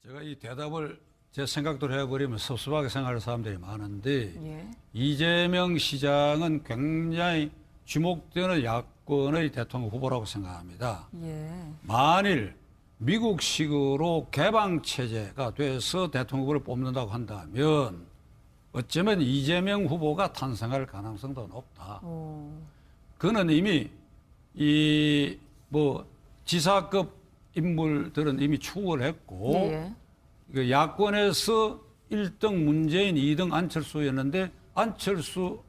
제가 이 대답을 제 생각대로 해버리면 섭섭하게 생각하는 사람들이 많은데 이재명 시장은 굉장히 주목되는 야권의 대통령 후보라고 생각합니다. 만일 미국식으로 개방체제가 돼서 대통령 후보를 뽑는다고 한다면 어쩌면 이재명 후보가 탄생할 가능성도 높다. 그는 이미 지사급 인물들은 이미 추구를 했고 그 야권에서 1등 문재인, 2등 안철수였는데 안철수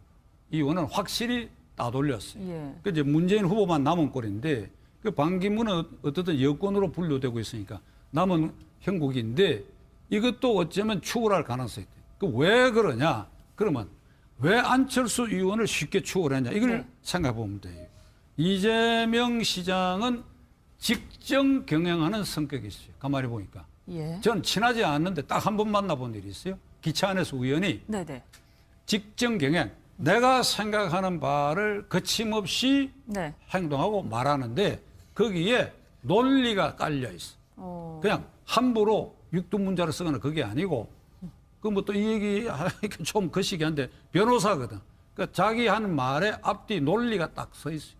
의원은 확실히 따돌렸어요. 그 이제 문재인 후보만 남은 꼴인데 그 반기문은 어떻든 여권으로 분류되고 있으니까 남은 형국인데 이것도 어쩌면 추구를 할 가능성이 있대요. 그 왜 그러냐? 그러면 왜 안철수 의원을 쉽게 추구를 했냐? 이걸 생각해 보면 돼요. 이재명 시장은 직정 경영하는 성격이 있어요. 가만히 보니까. 전 친하지 않는데 딱 한 번 만나본 일이 있어요. 기차 안에서 우연히 직정 경영. 내가 생각하는 바를 거침없이 행동하고 말하는데 거기에 논리가 깔려 있어. 그냥 함부로 육두문자를 쓰거나 그게 아니고 그 뭐 또 이 얘기 좀 거시기한데 변호사거든. 그러니까 자기 하는 말에 앞뒤 논리가 딱 서 있어요.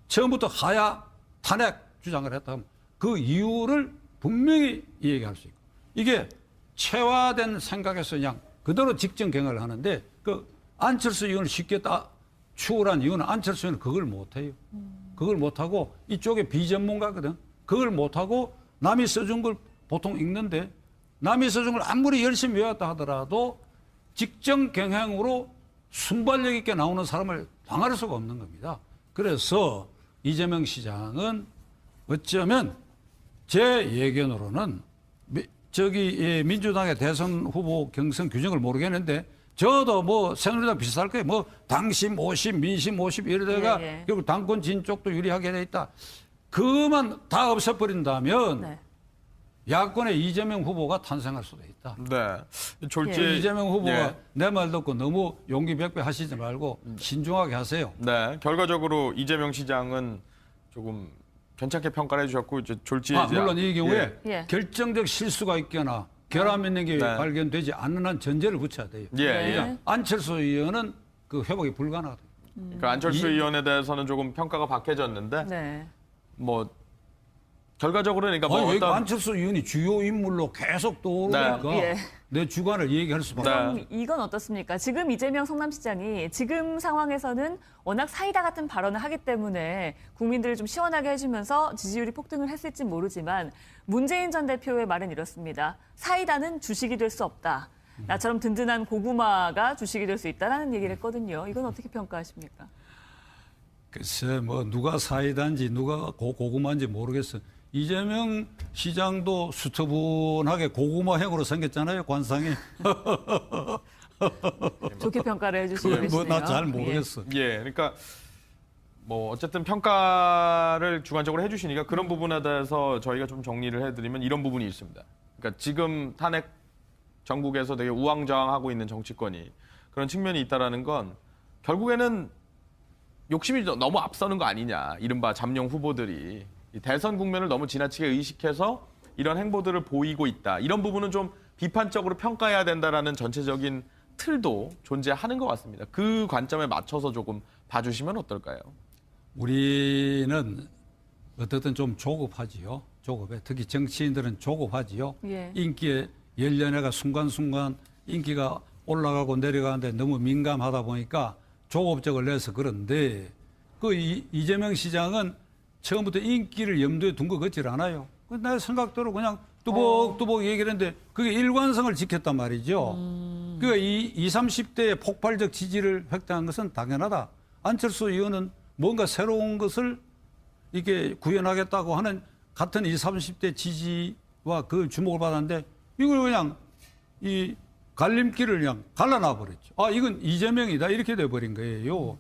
처음부터 하야 탄핵 주장을 했다 하면 그 이유를 분명히 얘기할 수 있고 이게 체화된 생각에서 그냥 그대로 직정 경영을 하는데 그 안철수 의원을 쉽게 추월한 이유는 안철수 의원은 그걸 못해요. 그걸 못하고 이쪽에 비전문가거든. 그걸 못하고 남이 써준 걸 보통 읽는데 남이 써준 걸 아무리 열심히 외웠다 하더라도 직정 경향으로 순발력 있게 나오는 사람을 당할 수가 없는 겁니다. 그래서 이재명 시장은 어쩌면 제 예견으로는 민주당의 대선 후보 경선 규정을 모르겠는데 저도 뭐 새누리당 비슷할 거예요. 뭐 당심 50, 민심 50 이러다가 결국 당권 진 쪽도 유리하게 돼 있다. 그만 다 없애버린다면 야권의 이재명 후보가 탄생할 수도 있다. 이재명 후보가 내 말 듣고 너무 용기 백배 하시지 말고 신중하게 하세요. 결과적으로 이재명 시장은 조금 괜찮게 평가를 해주셨고 이제 졸지에 물론 이 경우에 결정적 실수가 있거나 결함 있는 게 발견되지 않는 한 전제를 붙여야 돼요. 그러니까 안철수 의원은 그 회복이 불가능하다. 그러니까 안철수 의원에 대해서는 조금 평가가 박해졌는데 뭐 결과적으로는 그러니까 어떤 안철수 의원이 주요 인물로 계속 떠오르니까 내 주관을 얘기할 수밖에 그럼 이건 어떻습니까? 지금 이재명 성남시장이 지금 상황에서는 워낙 사이다 같은 발언을 하기 때문에 국민들을 좀 시원하게 해주면서 지지율이 폭등을 했을지 모르지만 문재인 전 대표의 말은 이렇습니다. 사이다는 주식이 될 수 없다. 나처럼 든든한 고구마가 주식이 될 수 있다라는 얘기를 했거든요. 이건 어떻게 평가하십니까? 글쎄 뭐 누가 사이다인지 누가 고구마인지 모르겠어. 이재명 시장도 수터분하게 고구마형으로 생겼잖아요, 관상이. 좋게 평가를 해주시고 계시네요. 나 잘 모르겠어. 그러니까 뭐 어쨌든 평가를 주관적으로 해주시니까 그런 부분에 대해서 저희가 좀 정리를 해드리면 이런 부분이 있습니다. 그러니까 지금 탄핵 전국에서 되게 우왕좌왕하고 있는 정치권이 그런 측면이 있다라는 건 결국에는 욕심이 너무 앞서는 거 아니냐. 이른바 잠룡 후보들이. 대선 국면을 너무 지나치게 의식해서 이런 행보들을 보이고 있다. 이런 부분은 좀 비판적으로 평가해야 된다라는 전체적인 틀도 존재하는 것 같습니다. 그 관점에 맞춰서 조금 봐주시면 어떨까요? 우리는 어떻든 좀 조급하지요. 조급해. 특히 정치인들은 조급하지요. 인기에 연연해가 순간순간 인기가 올라가고 내려가는데 너무 민감하다 보니까 조급적을 내서 그런데 그 이재명 시장은 처음부터 인기를 염두에 둔 것 같질 않아요. 내 생각대로 그냥 뚜벅뚜벅 얘기를 했는데 그게 일관성을 지켰단 말이죠. 그러니까 20, 30대의 폭발적 지지를 획득한 것은 당연하다. 안철수 의원은 뭔가 새로운 것을 이렇게 구현하겠다고 하는 같은 20, 30대 지지와 그 주목을 받았는데 이걸 그냥 이 갈림길을 그냥 갈라놔 버렸죠. 이건 이재명이다 이렇게 돼버린 거예요.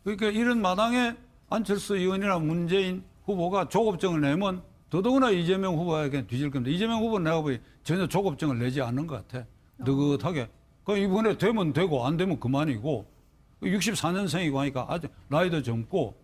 그러니까 이런 마당에 안철수 의원이나 문재인 후보가 조급증을 내면 더더구나 이재명 후보에게 뒤질 겁니다. 이재명 후보는 내가 보기 전혀 조급증을 내지 않는 것 같아. 느긋하게. 그러니까 이번에 되면 되고 안 되면 그만이고 64년생이고 하니까 아주 나이도 젊고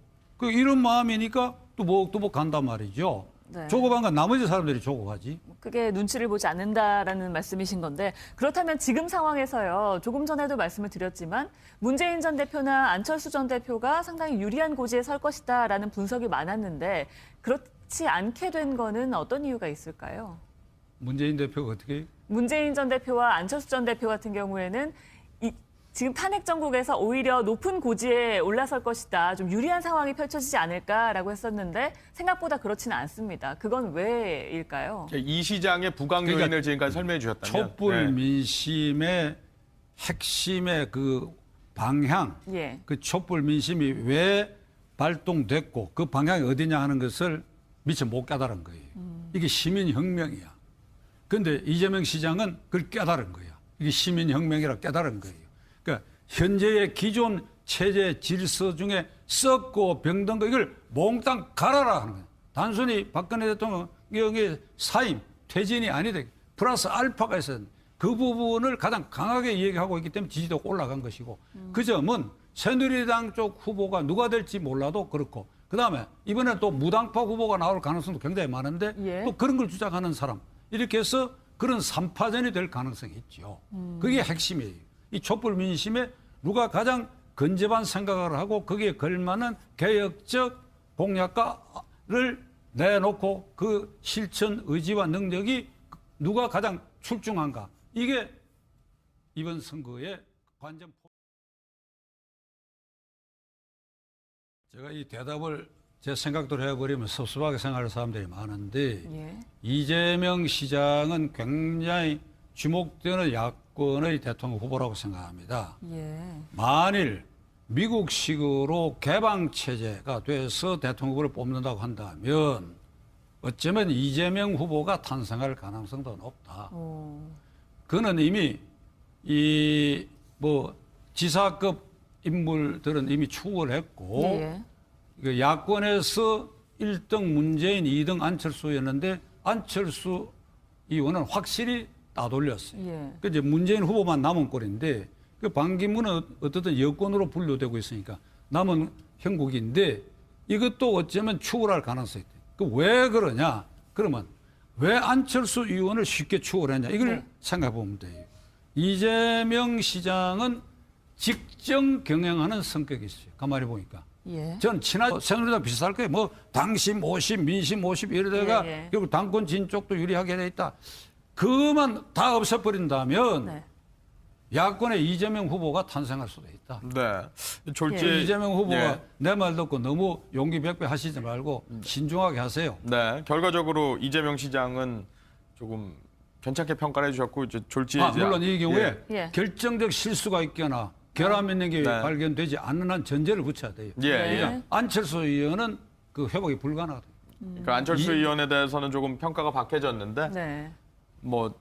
이런 마음이니까 뚜벅뚜벅 간단 말이죠. 네. 조급한 건 나머지 사람들이 조급하지. 그게 눈치를 보지 않는다라는 말씀이신 건데 그렇다면 지금 상황에서요. 조금 전에도 말씀을 드렸지만 문재인 전 대표나 안철수 전 대표가 상당히 유리한 고지에 설 것이다라는 분석이 많았는데 그렇지 않게 된 거는 어떤 이유가 있을까요? 문재인 대표가 어떻게? 문재인 전 대표와 안철수 전 대표 같은 경우에는 지금 탄핵 정국에서 오히려 높은 고지에 올라설 것이다. 좀 유리한 상황이 펼쳐지지 않을까라고 했었는데 생각보다 그렇지는 않습니다. 그건 왜일까요? 이 시장의 부강 그러니까 요인을 지금까지 설명해 주셨다면 촛불 네. 민심의 핵심의 그 방향, 예. 그 촛불 민심이 왜 발동됐고 그 방향이 어디냐 하는 것을 미처 못 깨달은 거예요. 이게 시민혁명이야. 그런데 이재명 시장은 그걸 깨달은 거야. 이게 시민혁명이라 깨달은 거예요. 그러니까 현재의 기존 체제 질서 중에 썩고 병든 거 이걸 몽땅 갈아라 하는 거예요. 단순히 박근혜 대통령의 사임, 퇴진이 아니다. 플러스 알파가 있었는데 그 부분을 가장 강하게 얘기하고 있기 때문에 지지도가 올라간 것이고 그 점은 새누리당 쪽 후보가 누가 될지 몰라도 그렇고 그다음에 이번에 또 무당파 후보가 나올 가능성도 굉장히 많은데 예. 또 그런 걸 주장하는 사람 이렇게 해서 그런 3파전이 될 가능성이 있죠. 그게 핵심이에요. 이 촛불 민심에 누가 가장 근접한 생각을 하고 거기에 걸맞는 개혁적 공약가를 내놓고 그 실천 의지와 능력이 누가 가장 출중한가. 이게 이번 선거의 관전. 제가 이 대답을 제 생각대로 해버리면 섭섭하게 생각할 사람들이 많은데 예. 이재명 시장은 굉장히 주목되는 야권의 대통령 후보라고 생각합니다. 예. 만일 미국식으로 개방체제가 돼서 대통령 후보를 뽑는다고 한다면 어쩌면 이재명 후보가 탄생할 가능성도 높다. 오. 그는 이미 이 뭐 지사급 인물들은 이미 추월 했고 예. 그 야권에서 1등 문재인, 2등 안철수였는데 안철수 의원은 확실히 따돌렸어요. 예. 그 이제 문재인 후보만 남은 꼴인데 그 반기문은 어떻든 여권으로 분류되고 있으니까 남은 형국인데 이것도 어쩌면 추월할 가능성이 있대. 그 왜 그러냐? 그러면 왜 안철수 의원을 쉽게 추월했냐? 이걸 네. 생각해 보면 돼요. 이재명 시장은 직정 경영하는 성격이 있어요. 가만히 보니까. 예. 전 친한 새누리당 비슷할 거예요. 뭐 당심 50, 민심 50 이러다가 예, 예. 결국 당권 진 쪽도 유리하게 돼 있다. 그만 다 없애버린다면 네. 야권의 이재명 후보가 탄생할 수도 있다. 네. 졸지 예. 이재명 후보가 예. 내 말 듣고 너무 용기 백배 하시지 말고 신중하게 하세요. 네. 결과적으로 이재명 시장은 조금 괜찮게 평가를 해주셨고 이제 졸지에 이제 물론 이 경우에 예. 결정적 실수가 있거나 결함 있는 게 네. 발견되지 않는 한 전제를 붙여야 돼요. 예, 네. 예. 안철수 의원은 그 회복이 불가능하다. 그러니까 안철수 의원에 대해서는 조금 평가가 박해졌는데 네. 뭐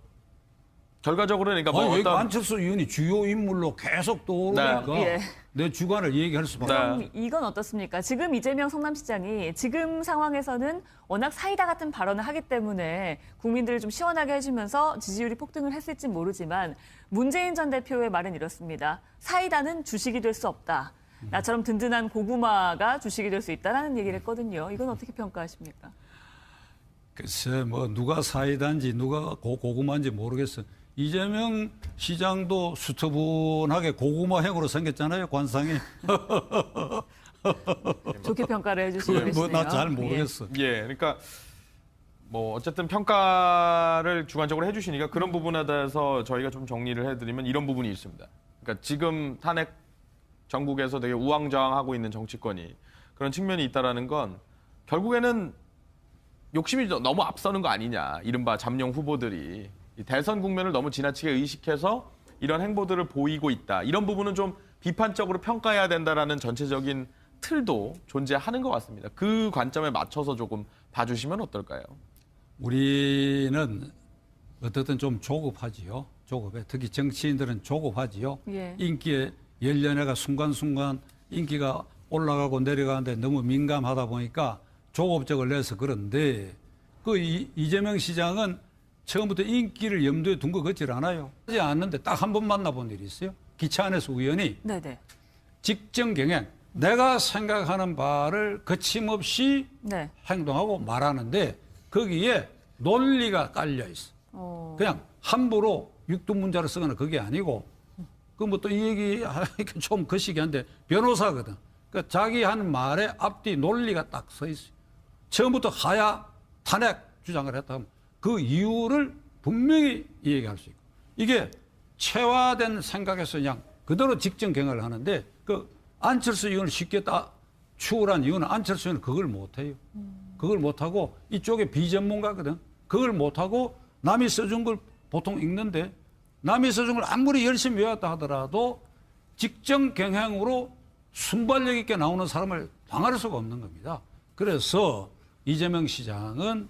결과적으로는 그러니까 뭐 아니, 왜 어떤 안철수 의원이 주요 인물로 계속 떠오르니까 네. 예. 내 주관을 얘기할 수밖에 네. 없어요. 그럼 이건 어떻습니까? 지금 이재명 성남시장이 지금 상황에서는 워낙 사이다 같은 발언을 하기 때문에 국민들을 좀 시원하게 해주면서 지지율이 폭등을 했을지 모르지만 문재인 전 대표의 말은 이렇습니다. 사이다는 주식이 될 수 없다. 나처럼 든든한 고구마가 주식이 될 수 있다라는 얘기를 했거든요. 이건 어떻게 평가하십니까? 글쎄 뭐 누가 사이다인지 누가 고구마인지 모르겠어. 이재명 시장도 수터분하게 고구마형으로 생겼잖아요. 관상이. 좋게 평가를 해주시고 계시네요. 뭐 나 잘 모르겠어. 예, 그러니까 뭐 어쨌든 평가를 주관적으로 해주시니까 그런 부분에 대해서 저희가 좀 정리를 해드리면 이런 부분이 있습니다. 그러니까 지금 탄핵 전국에서 되게 우왕좌왕하고 있는 정치권이 그런 측면이 있다라는 건 결국에는 욕심이 너무 앞서는 거 아니냐. 이른바 잠룡 후보들이 이 대선 국면을 너무 지나치게 의식해서 이런 행보들을 보이고 있다. 이런 부분은 좀 비판적으로 평가해야 된다라는 전체적인 틀도 존재하는 것 같습니다. 그 관점에 맞춰서 조금 봐주시면 어떨까요? 우리는 어떻든 좀 조급하지요. 조급해. 특히 정치인들은 조급하지요. 예. 인기에 연련해가 순간순간 인기가 올라가고 내려가는데 너무 민감하다 보니까 조급적을 내서 그런데 그 이재명 시장은 처음부터 인기를 염두에 둔 것 같질 않아요. 하지 않는데 딱 한 번 만나본 일이 있어요. 기차 안에서 우연히 네네. 직정 경영, 내가 생각하는 바를 거침없이 네. 행동하고 말하는데 거기에 논리가 깔려 있어. 그냥 함부로 육두문자를 쓰거나 그게 아니고 그 뭐 또 이 얘기 하니까 좀 거시기한데 변호사거든. 그러니까 자기 한 말에 앞뒤 논리가 딱 서 있어요. 처음부터 하야 탄핵 주장을 했다 하면 그 이유를 분명히 얘기할 수 있고 이게 체화된 생각에서 그냥 그대로 직정 경영을 하는데 그 안철수 의원을 쉽게 추월한 이유는 안철수 의원은 그걸 못해요. 그걸 못하고 이쪽에 비전문가거든. 그걸 못하고 남이 써준 걸 보통 읽는데 남이 써준 걸 아무리 열심히 외웠다 하더라도 직정 경향으로 순발력 있게 나오는 사람을 당할 수가 없는 겁니다. 그래서 이재명 시장은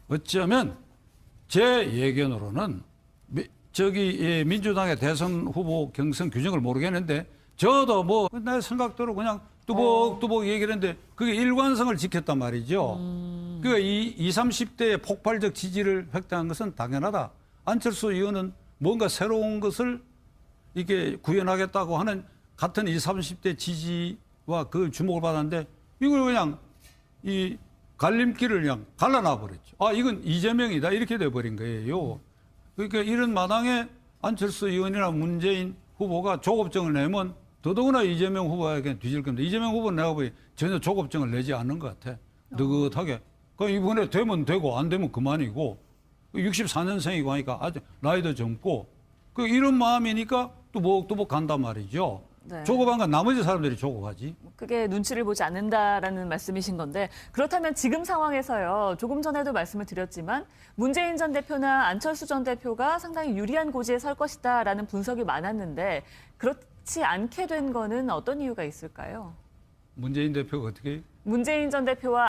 어쩌면 제 예견으로는 민주당의 대선 후보 경선 규정을 모르겠는데 저도 뭐 내 생각대로 그냥 뚜벅뚜벅 얘기를 했는데 그게 일관성을 지켰단 말이죠. 그러니까 이 20, 30대의 폭발적 지지를 획득한 것은 당연하다. 안철수 의원은 뭔가 새로운 것을 이게 구현하겠다고 하는 같은 20, 30대 지지와 그 주목을 받았는데 이걸 그냥 이 갈림길을 그냥 갈라놔 버렸죠. 아, 이건 이재명이다. 이렇게 돼버린 거예요. 그러니까 이런 마당에 안철수 의원이나 문재인 후보가 조급증을 내면 더더구나 이재명 후보에게 뒤질 겁니다. 이재명 후보는 내가 보기 전혀 조급증을 내지 않는 것 같아. 느긋하게. 그러니까 이번에 되면 되고 안 되면 그만이고 64년생이고 하니까 아주 나이도 젊고 그 이런 마음이니까 뚜벅뚜벅 간단 말이죠. 네. 조급한 건 나머지 사람들이 조급하지. 그게 눈치를 보지 않는다라는 말씀이신 건데 그렇다면 지금 상황에서요. 조금 전에도 말씀을 드렸지만 문재인 전 대표나 안철수 전 대표가 상당히 유리한 고지에 설 것이다라는 분석이 많았는데 그렇지 않게 된 거는 어떤 이유가 있을까요? 문재인 대표가 어떻게? 문재인 전 대표와